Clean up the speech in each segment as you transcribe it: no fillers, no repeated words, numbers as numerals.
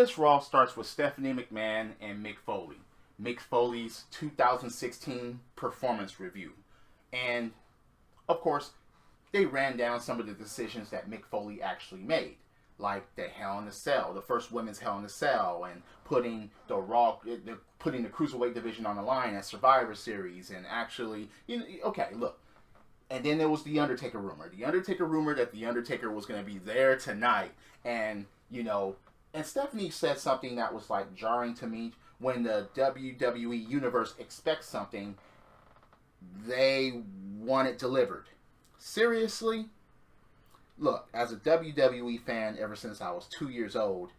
this Raw starts with Stephanie McMahon and Mick Foley. Mick Foley's 2016 performance review. And, of course, they ran down some of the decisions that Mick Foley actually made. Like the Hell in a Cell, the first women's Hell in a Cell, and putting the Cruiserweight division on the line at Survivor Series, and actually, okay, look. And then there was the Undertaker rumor. The Undertaker rumor that the Undertaker was going to be there tonight, and and Stephanie said something that was like jarring to me. When the WWE universe expects something, they want it delivered. Seriously? Look, as a WWE fan ever since I was 2 years old,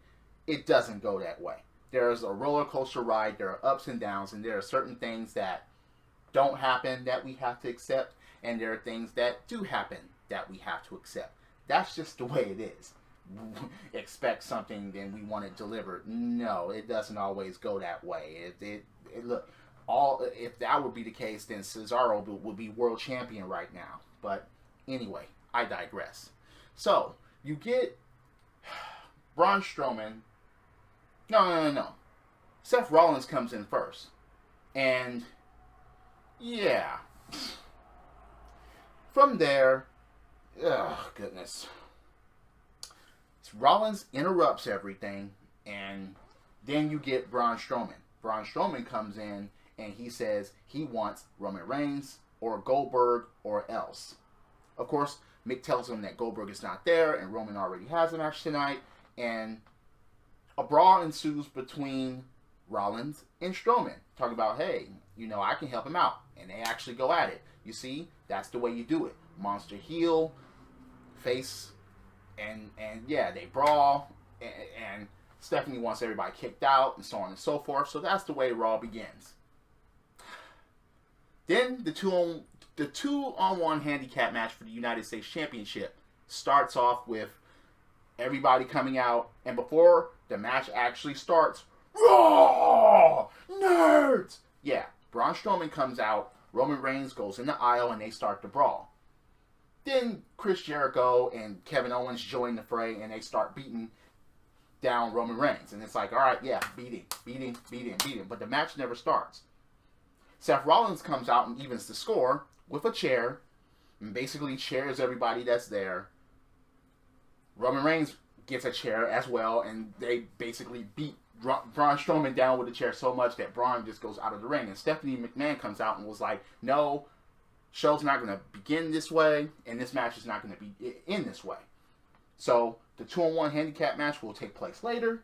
it doesn't go that way. There's a roller coaster ride, there are ups and downs, and there are certain things that don't happen that we have to accept, and there are things that do happen that we have to accept. That's just the way it is. Expect something, then we want it delivered. No, it doesn't always go that way. Look, if that would be the case, then Cesaro would be world champion right now. But anyway, I digress. So, you get Braun Strowman. No. Seth Rollins comes in first. And, yeah. From there, oh, goodness. Rollins interrupts everything, and then you get Braun Strowman. Braun Strowman comes in, and he says he wants Roman Reigns or Goldberg or else. Of course, Mick tells him that Goldberg is not there, and Roman already has a match tonight, and a brawl ensues between Rollins and Strowman. Talking about, hey, I can help him out, and they actually go at it. You see, that's the way you do it. Monster heel, face, and yeah, they brawl, and Stephanie wants everybody kicked out, and so on and so forth. So that's the way Raw begins. Then the two-on-one handicap match for the United States Championship starts off with everybody coming out, and before the match actually starts, Raw! Nerds! Yeah, Braun Strowman comes out, Roman Reigns goes in the aisle, and they start to brawl. Then Chris Jericho and Kevin Owens join the fray, and they start beating down Roman Reigns. And it's like, all right, yeah, beat him. But the match never starts. Seth Rollins comes out and evens the score with a chair, and basically chairs everybody that's there. Roman Reigns gets a chair as well, and they basically beat Braun Strowman down with a chair so much that Braun just goes out of the ring. And Stephanie McMahon comes out and was like, no, show's not going to begin this way, and this match is not going to be in this way. So the 2-on-1 handicap match will take place later,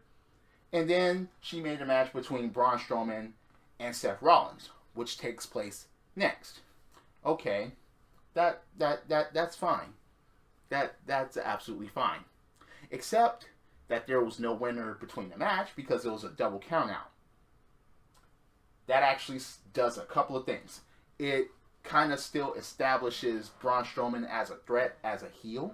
and then she made a match between Braun Strowman and Seth Rollins, which takes place next. Okay, that's fine. That's absolutely fine. Except that there was no winner between the match because it was a double countout. That actually does a couple of things. It kind of still establishes Braun Strowman as a threat, as a heel,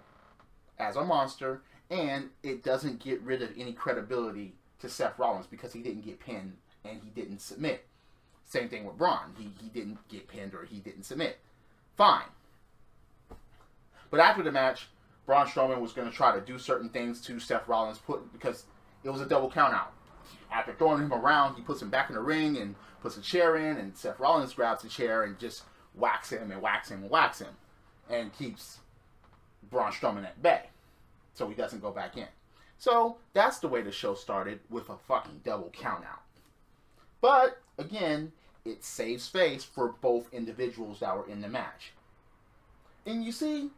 as a monster, and it doesn't get rid of any credibility to Seth Rollins because he didn't get pinned and he didn't submit. Same thing with Braun. He didn't get pinned or he didn't submit. Fine. But after the match, Braun Strowman was going to try to do certain things to Seth Rollins because it was a double countout. After throwing him around, he puts him back in the ring and puts a chair in, and Seth Rollins grabs the chair and just whacks him and whacks him and whacks him and keeps Braun Strowman at bay so he doesn't go back in. So that's the way the show started, with a fucking double countout. But again, it saves face for both individuals that were in the match. And you see,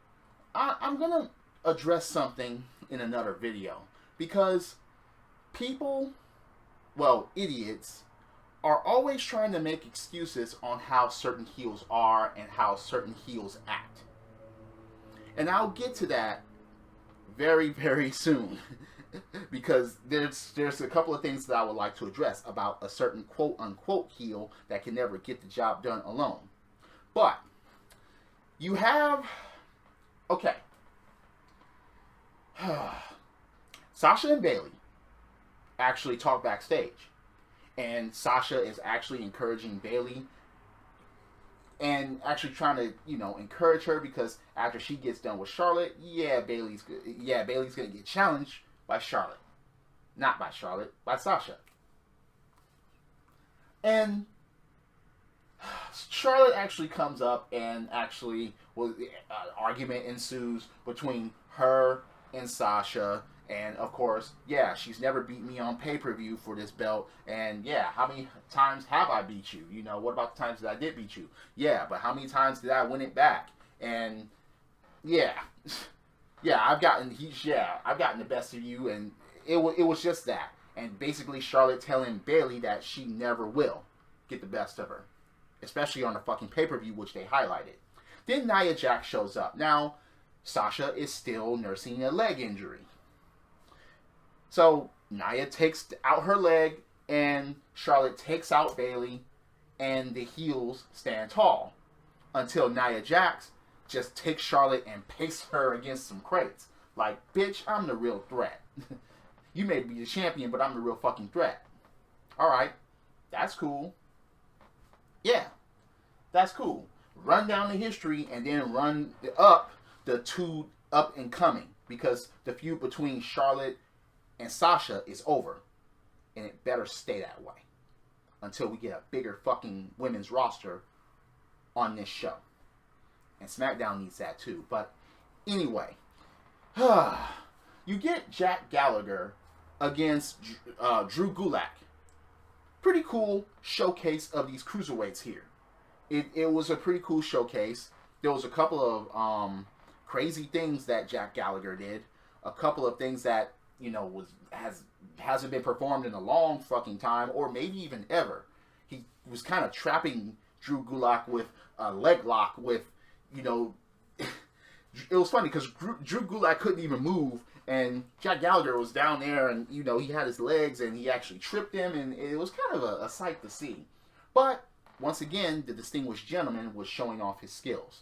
I'm going to address something in another video, because people, idiots, are always trying to make excuses on how certain heels are and how certain heels act. And I'll get to that very, very soon. Because there's a couple of things that I would like to address about a certain quote-unquote heel that can never get the job done alone. But you have... Okay. Sasha and Bayley actually talk backstage. And Sasha is actually encouraging Bayley and actually trying to, encourage her, because after she gets done with Charlotte, Bayley's going to get challenged by Charlotte. Not by Charlotte, by Sasha. And Charlotte actually comes up and actually argument ensues between her and Sasha. And of course, yeah, she's never beat me on pay-per-view for this belt. And yeah, how many times have I beat you? You know, what about the times that I did beat you? Yeah, but how many times did I win it back? And yeah, I've gotten the best of you, and it was just that. And basically, Charlotte telling Bayley that she never will get the best of her, especially on the fucking pay-per-view, which they highlighted. Then Nia Jax shows up. Now, Sasha is still nursing a leg injury. So, Nia takes out her leg, and Charlotte takes out Bayley, and the heels stand tall. Until Nia Jax just takes Charlotte and pastes her against some crates. Like, bitch, I'm the real threat. You may be the champion, but I'm the real fucking threat. Alright, that's cool. Yeah, that's cool. Run down the history and then run up the two up and coming, because the feud between Charlotte and Sasha is over, and it better stay that way until we get a bigger fucking women's roster on this show. And SmackDown needs that too. But anyway, you get Jack Gallagher against Drew Gulak. Pretty cool showcase of these cruiserweights here. It was a pretty cool showcase. There was a couple of crazy things that Jack Gallagher did. A couple of things that, you know, hasn't been performed in a long fucking time, or maybe even ever. He was kind of trapping Drew Gulak with a leg lock with, you know, it was funny because Drew Gulak couldn't even move, and Jack Gallagher was down there, and, you know, he had his legs, and he actually tripped him, and it was kind of a sight to see. But, once again, the distinguished gentleman was showing off his skills.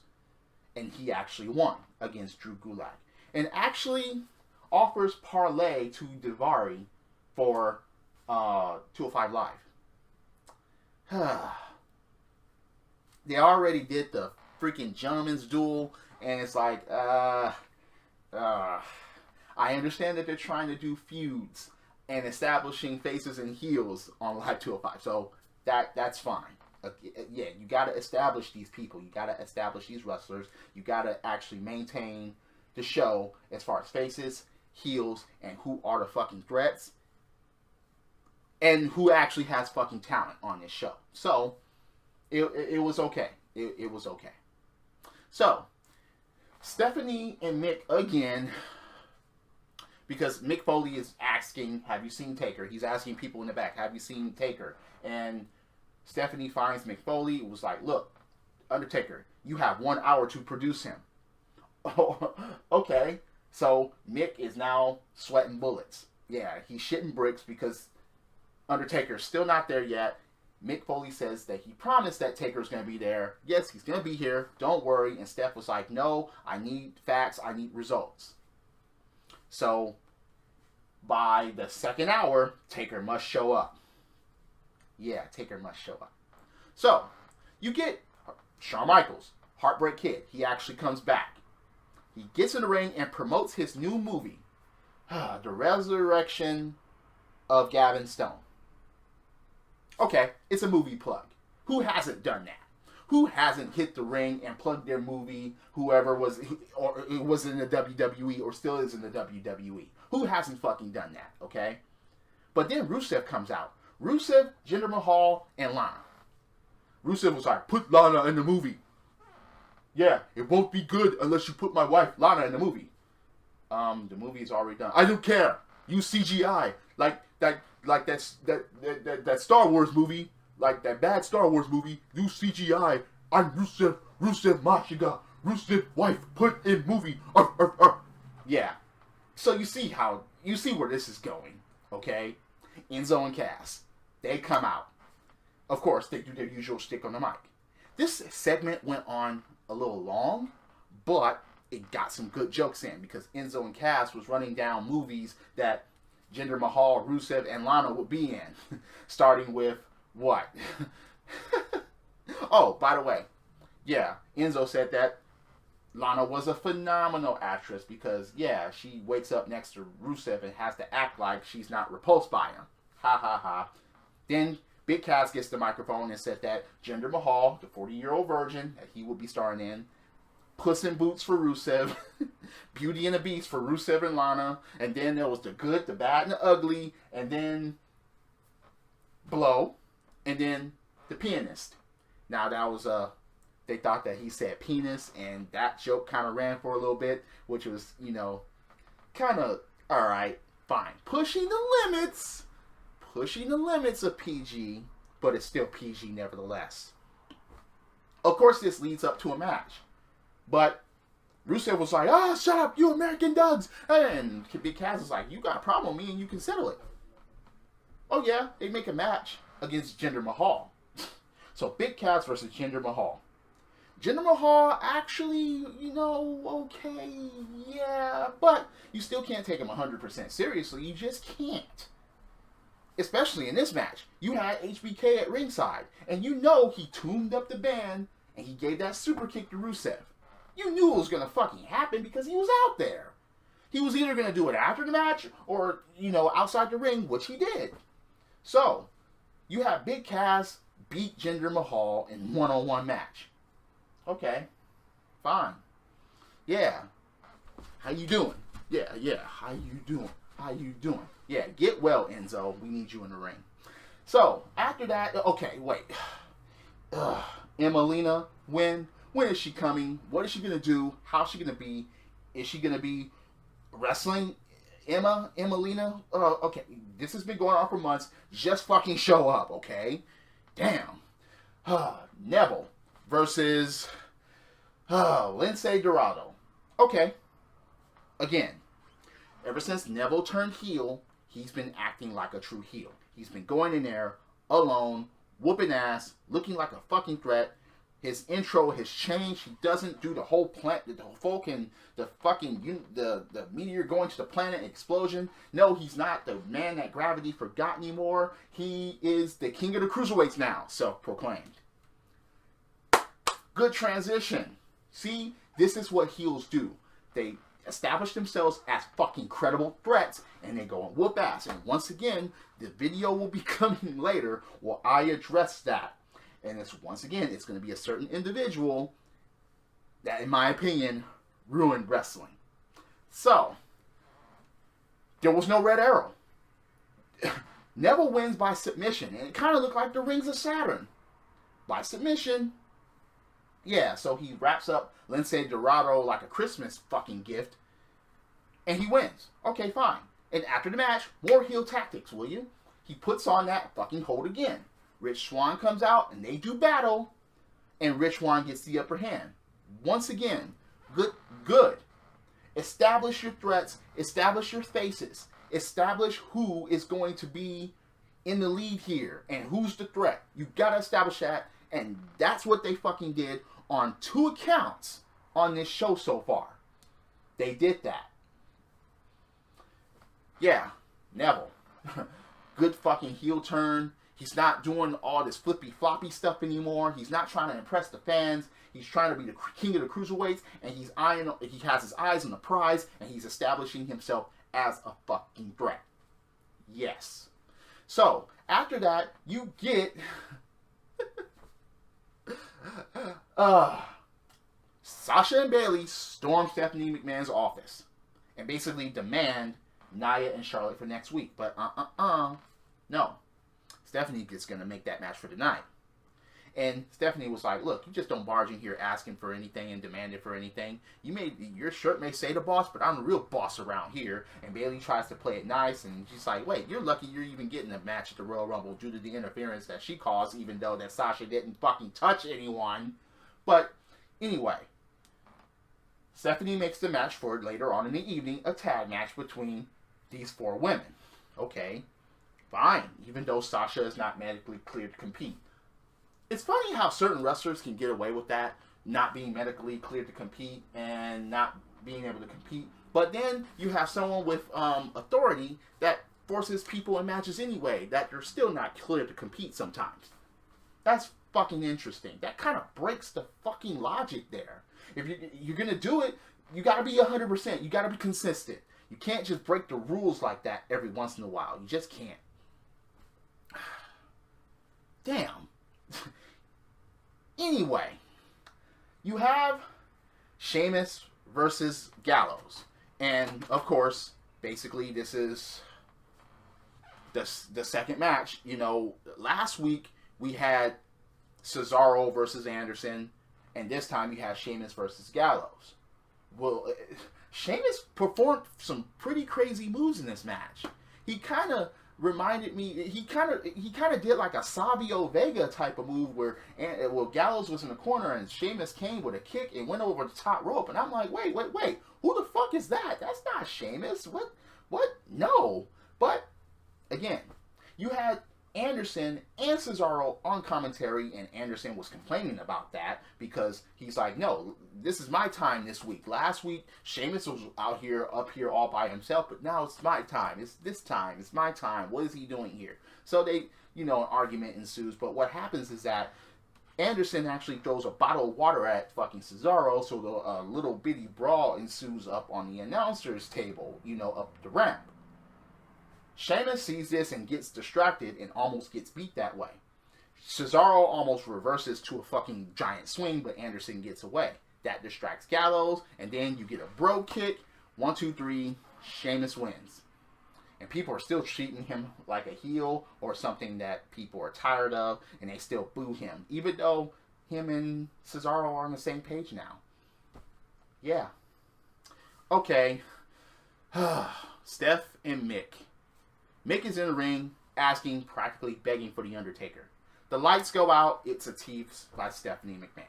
And he actually won against Drew Gulak. And actually offers parlay to Daivari for 205 Live. They already did the freaking gentleman's duel, and it's like, I understand that they're trying to do feuds and establishing faces and heels on Live 205, so that's fine. Yeah, you got to establish these people. You got to establish these wrestlers. You got to actually maintain the show as far as faces, heels, and who are the fucking threats, and who actually has fucking talent on this show. So, it was okay. It was okay. So, Stephanie and Mick again, because Mick Foley is asking, have you seen Taker? He's asking people in the back, have you seen Taker? And Stephanie finds Mick Foley, was like, look, Undertaker, you have 1 hour to produce him. Oh, okay. So Mick is now sweating bullets. Yeah, he's shitting bricks because Undertaker's still not there yet. Mick Foley says that he promised that Taker's going to be there. Yes, he's going to be here. Don't worry. And Steph was like, no, I need facts. I need results. So by the second hour, Taker must show up. Yeah, Taker must show up. So, you get Shawn Michaels, Heartbreak Kid. He actually comes back. He gets in the ring and promotes his new movie, The Resurrection of Gavin Stone. Okay, it's a movie plug. Who hasn't done that? Who hasn't hit the ring and plugged their movie, whoever was, or it was in the WWE or still is in the WWE? Who hasn't fucking done that, okay? But then Rusev comes out. Rusev, Jinder Mahal, and Lana. Rusev was like, put Lana in the movie. Yeah, it won't be good unless you put my wife, Lana, in the movie. The movie is already done. I don't care. Use CGI. Like that Star Wars movie, like that bad Star Wars movie, use CGI. I'm Rusev Mashiga. Rusev wife, put in movie. Yeah. So you see where this is going, okay? Enzo and Cass, they come out. Of course, they do their usual shtick on the mic. This segment went on a little long, but it got some good jokes in because Enzo and Cass was running down movies that Jinder Mahal, Rusev, and Lana would be in. Starting with what? Oh, by the way, yeah, Enzo said that Lana was a phenomenal actress because, yeah, she wakes up next to Rusev and has to act like she's not repulsed by him. Ha ha ha. Then Big Cass gets the microphone and said that Jinder Mahal, the 40-year-old virgin that he will be starring in, Puss in Boots for Rusev, Beauty and the Beast for Rusev and Lana, and then there was the good, the bad, and the ugly, and then Blow, and then the pianist. Now that was they thought that he said penis, and that joke kind of ran for a little bit, which was, you know, kind of, alright, fine. Pushing the limits of PG, but it's still PG nevertheless. Of course, this leads up to a match. But Rusev was like, shut up, you American Dugs. And Big Cass was like, you got a problem with me and you can settle it. Oh yeah, they make a match against Jinder Mahal. So Big Cass versus Jinder Mahal. Jinder Mahal actually, you know, okay, yeah, but you still can't take him 100% seriously. You just can't. Especially in this match. You had HBK at ringside, and you know he tuned up the band, and he gave that super kick to Rusev. You knew it was going to fucking happen because he was out there. He was either going to do it after the match or, you know, outside the ring, which he did. So, you have Big Cass beat Jinder Mahal in one-on-one match. Okay, fine. Yeah. How you doing? Yeah. How you doing? Yeah, get well, Enzo. We need you in the ring. So, after that, okay, wait. Emelina, when is she coming? What is she going to do? How's she going to be? Is she going to be wrestling Emelina? Okay, this has been going on for months. Just fucking show up, okay? Damn. Neville versus Lince Dorado. Okay. Again, ever since Neville turned heel, he's been acting like a true heel. He's been going in there alone, whooping ass, looking like a fucking threat. His intro has changed. He doesn't do the whole plant, the folk and the fucking the meteor going to the planet explosion. No, he's not the man that gravity forgot anymore. He is the king of the cruiserweights now, self-proclaimed. Good transition. See, this is what heels do. They establish themselves as fucking credible threats, and they go and whoop ass. And once again, the video will be coming later where I address that. And it's once again, it's going to be a certain individual that, in my opinion, ruined wrestling. So, there was no red arrow. Neville wins by submission, and it kind of looked like the Rings of Saturn. By submission. Yeah, so he wraps up Lince Dorado like a Christmas fucking gift, and he wins. Okay, fine. And after the match, more heel tactics, will you? He puts on that fucking hold again. Rich Swann comes out, and they do battle, and Rich Swann gets the upper hand. Once again, good. Establish your threats, establish your faces, establish who is going to be in the lead here, and who's the threat. You gotta establish that, and that's what they fucking did on 2 accounts on this show so far. They did that. Yeah, Neville. Good fucking heel turn. He's not doing all this flippy-floppy stuff anymore. He's not trying to impress the fans. He's trying to be the king of the cruiserweights, and he has his eyes on the prize, and he's establishing himself as a fucking threat. Yes. So, after that, you get Sasha and Bayley storm Stephanie McMahon's office and basically demand Nia and Charlotte for next week. But no. Stephanie is going to make that match for tonight. And Stephanie was like, look, you just don't barge in here asking for anything and demanding for anything. Your shirt may say the boss, but I'm the real boss around here. And Bayley tries to play it nice, and she's like, wait, you're lucky you're even getting a match at the Royal Rumble due to the interference that she caused, even though that Sasha didn't fucking touch anyone. But anyway, Stephanie makes the match for later on in the evening, a tag match between these 4 women. Okay. Fine, even though Sasha is not medically cleared to compete. It's funny how certain wrestlers can get away with that, not being medically cleared to compete and not being able to compete. But then you have someone with authority that forces people in matches anyway, that they're still not cleared to compete sometimes. That's fucking interesting. That kind of breaks the fucking logic there. If you're gonna do it, you gotta be 100%. You gotta be consistent. You can't just break the rules like that every once in a while. You just can't. Damn. Anyway, you have Sheamus versus Gallows. And, of course, basically this is the second match. You know, last week we had Cesaro versus Anderson. And this time you have Sheamus versus Gallows. Well, Sheamus performed some pretty crazy moves in this match. He kind of reminded me. He kind of did like a Savio Vega type of move where Gallows was in the corner and Sheamus came with a kick and went over the top rope. And I'm like, wait, who the fuck is that? That's not Sheamus. What? No. But again, you had Anderson and Cesaro on commentary, and Anderson was complaining about that because he's like, no, this is my time this week. Last week, Sheamus was up here all by himself, but now it's my time. It's this time. It's my time. What is he doing here? So they, an argument ensues, but what happens is that Anderson actually throws a bottle of water at fucking Cesaro, so the little bitty brawl ensues up on the announcer's table, up the ramp. Sheamus sees this and gets distracted and almost gets beat that way. Cesaro almost reverses to a fucking giant swing, but Anderson gets away. That distracts Gallows, and then you get a bro kick. 1, 2, 3, Sheamus wins. And people are still treating him like a heel or something that people are tired of, and they still boo him, even though him and Cesaro are on the same page now. Yeah. Okay. Steph and Mick. Mick is in the ring, asking, practically begging for The Undertaker. The lights go out. It's a tease by Stephanie McMahon.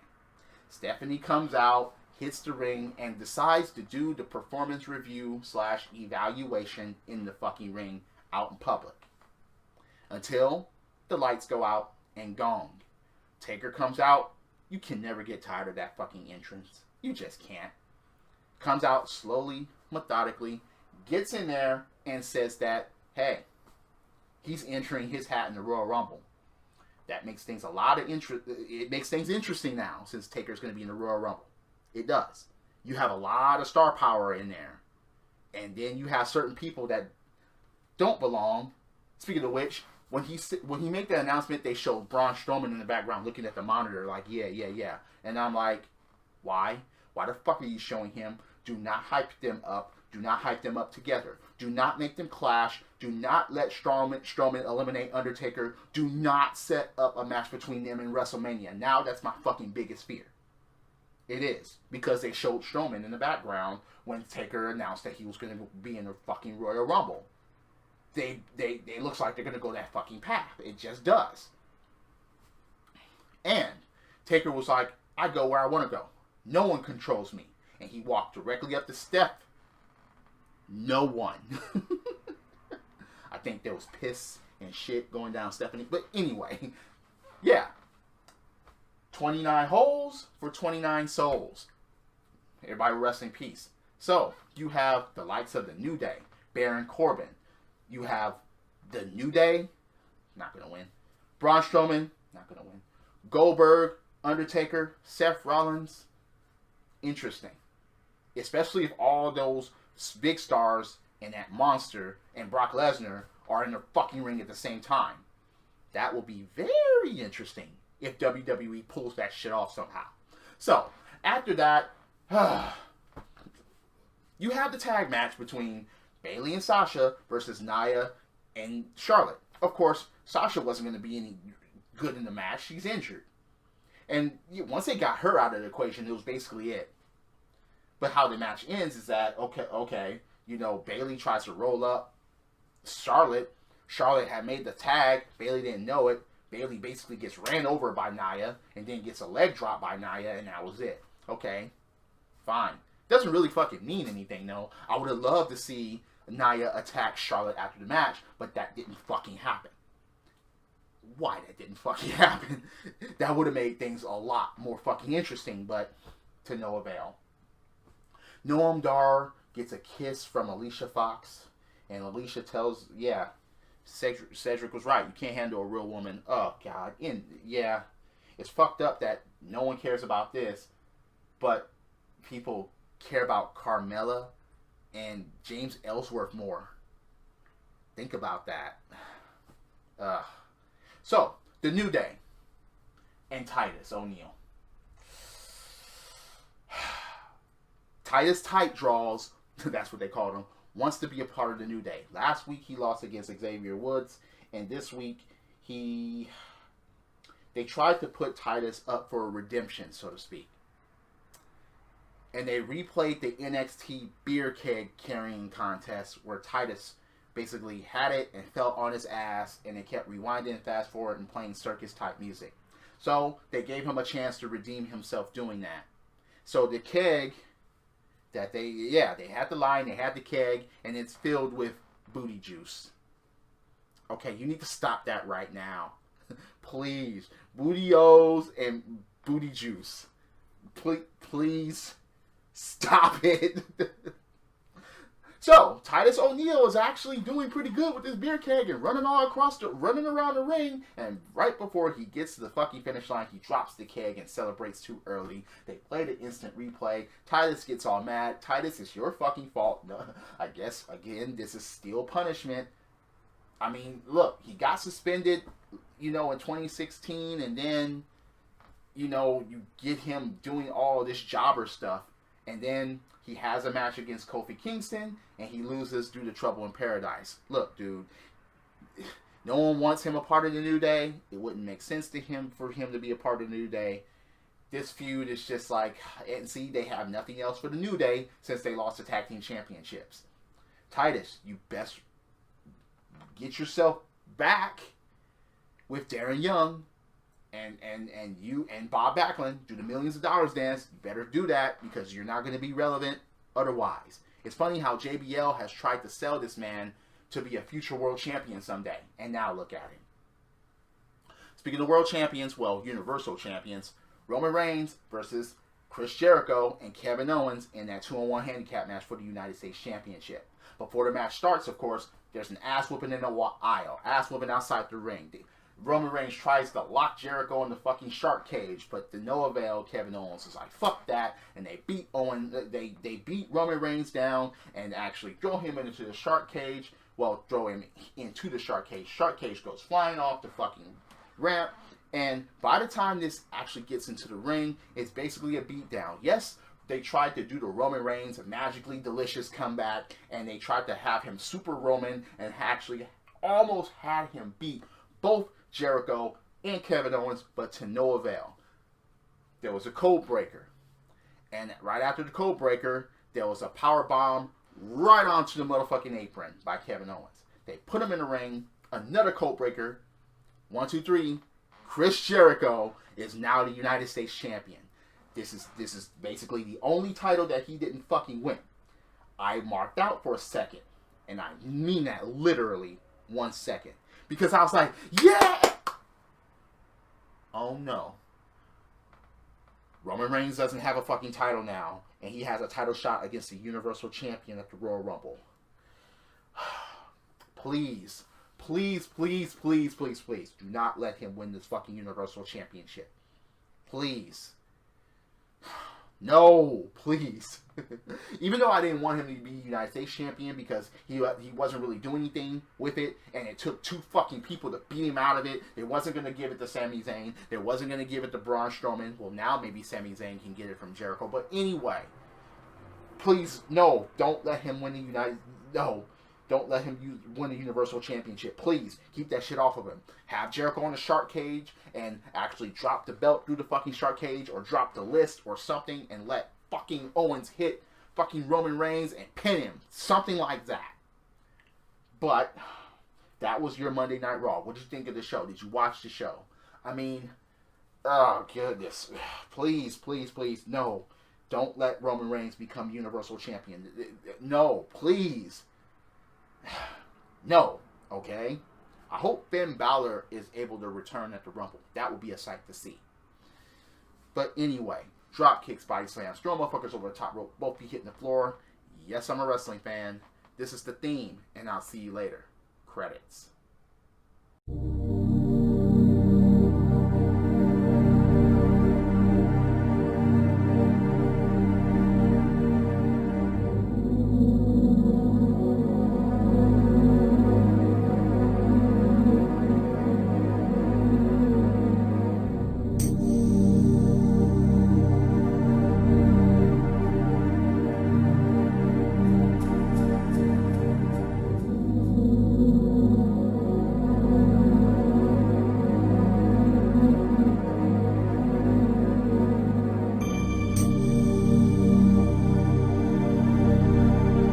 Stephanie comes out, hits the ring, and decides to do the performance review / evaluation in the fucking ring out in public. Until the lights go out and gong. Taker comes out. You can never get tired of that fucking entrance. You just can't. Comes out slowly, methodically, gets in there, and says that, hey, he's entering his hat in the Royal Rumble. That makes things it makes things interesting now, since Taker's going to be in the Royal Rumble. It does. You have a lot of star power in there. And then you have certain people that don't belong. Speaking of which, when he made the announcement, they showed Braun Strowman in the background looking at the monitor like, yeah. And I'm like, why? Why the fuck are you showing him? Do not hype them up. Do not hype them up together. Do not make them clash. Do not let Strowman eliminate Undertaker. Do not set up a match between them in WrestleMania. Now that's my fucking biggest fear. It is. Because they showed Strowman in the background when Taker announced that he was going to be in the fucking Royal Rumble. They looks like they're going to go that fucking path. It just does. And Taker was like, I go where I want to go. No one controls me. And he walked directly up the step. No one. I think there was piss and shit going down Stephanie. But anyway, yeah. 29 holes for 29 souls. Everybody rest in peace. So, you have the likes of the New Day, Baron Corbin. You have the New Day, not going to win. Braun Strowman, not going to win. Goldberg, Undertaker, Seth Rollins. Interesting. Especially if all those big stars and that monster and Brock Lesnar are in the fucking ring at the same time. That will be very interesting if WWE pulls that shit off somehow. So, after that, you have the tag match between Bayley and Sasha versus Nia and Charlotte. Of course, Sasha wasn't going to be any good in the match. She's injured. And once they got her out of the equation, it was basically it. But how the match ends is that, okay, Bayley tries to roll up Charlotte. Charlotte had made the tag. Bayley didn't know it. Bayley basically gets ran over by Nia and then gets a leg drop by Nia, and that was it. Okay, fine. Doesn't really fucking mean anything, though. I would have loved to see Nia attack Charlotte after the match, but that didn't fucking happen. Why that didn't fucking happen? That would have made things a lot more fucking interesting, but to no avail. Noam Dar gets a kiss from Alicia Fox, and Alicia tells, Cedric was right. You can't handle a real woman. Oh, God. It's fucked up that no one cares about this, but people care about Carmella and James Ellsworth more. Think about that. So, the New Day and Titus O'Neil. Titus Tight Draws, that's what they called him, wants to be a part of the New Day. Last week he lost against Xavier Woods, and this week they tried to put Titus up for a redemption, so to speak. And they replayed the NXT beer keg carrying contest where Titus basically had it and fell on his ass, and it kept rewinding and fast forward and playing circus type music. So they gave him a chance to redeem himself doing that. So the keg that they had the line, they had the keg, and it's filled with booty juice. Okay, you need to stop that right now. Please. Booty-O's and booty juice. Please stop it. So, Titus O'Neil is actually doing pretty good with this beer keg and running around the ring. And right before he gets to the fucking finish line, he drops the keg and celebrates too early. They play the instant replay. Titus gets all mad. Titus, it's your fucking fault. No, I guess, again, this is still punishment. I mean, look, he got suspended, in 2016, and then, you get him doing all this jobber stuff, and then he has a match against Kofi Kingston, and he loses due to Trouble in Paradise. Look, dude, no one wants him a part of the New Day. It wouldn't make sense to him for him to be a part of the New Day. This feud is just like, and see, they have nothing else for the New Day since they lost the tag team championships. Titus, you best get yourself back with Darren Young and you and Bob Backlund, do the millions of dollars dance. You better do that because you're not going to be relevant otherwise. It's funny how JBL has tried to sell this man to be a future world champion someday. And now look at him. Speaking of world champions, well, universal champions, Roman Reigns versus Chris Jericho and Kevin Owens in that 2-on-1 handicap match for the United States Championship. Before the match starts, of course, there's an ass whooping in the aisle. Ass whooping outside the ring. Roman Reigns tries to lock Jericho in the fucking shark cage, but to no avail. Kevin Owens is like, fuck that, and they beat They beat Roman Reigns down and actually throw him into the shark cage. Well, throw him into the shark cage. Shark cage goes flying off the fucking ramp, and by the time this actually gets into the ring, it's basically a beatdown. Yes, they tried to do the Roman Reigns magically delicious comeback, and they tried to have him super Roman and actually almost had him beat both Jericho and Kevin Owens, but to no avail. There was a code breaker, and right after the code breaker, there was a power bomb right onto the motherfucking apron by Kevin Owens. They put him in the ring, another code breaker, 1, 2, 3. Chris Jericho is now the United States champion. This is basically the only title that he didn't fucking win. I marked out for a second, and I mean that literally 1 second. Because I was like, yeah! Oh no. Roman Reigns doesn't have a fucking title now, and he has a title shot against the Universal Champion at the Royal Rumble. Please, please, please, please, please, please, do not let him win this fucking Universal Championship. Please. No, please. Even though I didn't want him to be United States champion because he wasn't really doing anything with it, and it took 2 fucking people to beat him out of it. They wasn't going to give it to Sami Zayn. They wasn't going to give it to Braun Strowman. Well, now maybe Sami Zayn can get it from Jericho. But anyway, please, no, don't let him win the Don't let him win the Universal Championship. Please, keep that shit off of him. Have Jericho on the shark cage and actually drop the belt through the fucking shark cage or drop the list or something and let fucking Owens hit fucking Roman Reigns and pin him. Something like that. But that was your Monday Night Raw. What did you think of the show? Did you watch the show? I mean, oh goodness. Please, please, please, no. Don't let Roman Reigns become Universal Champion. No, please. No, okay? I hope Finn Balor is able to return at the Rumble. That would be a sight to see. But anyway, drop kicks, body slams, throw motherfuckers over the top rope, both be hitting the floor. Yes, I'm a wrestling fan. This is the theme, and I'll see you later. Credits.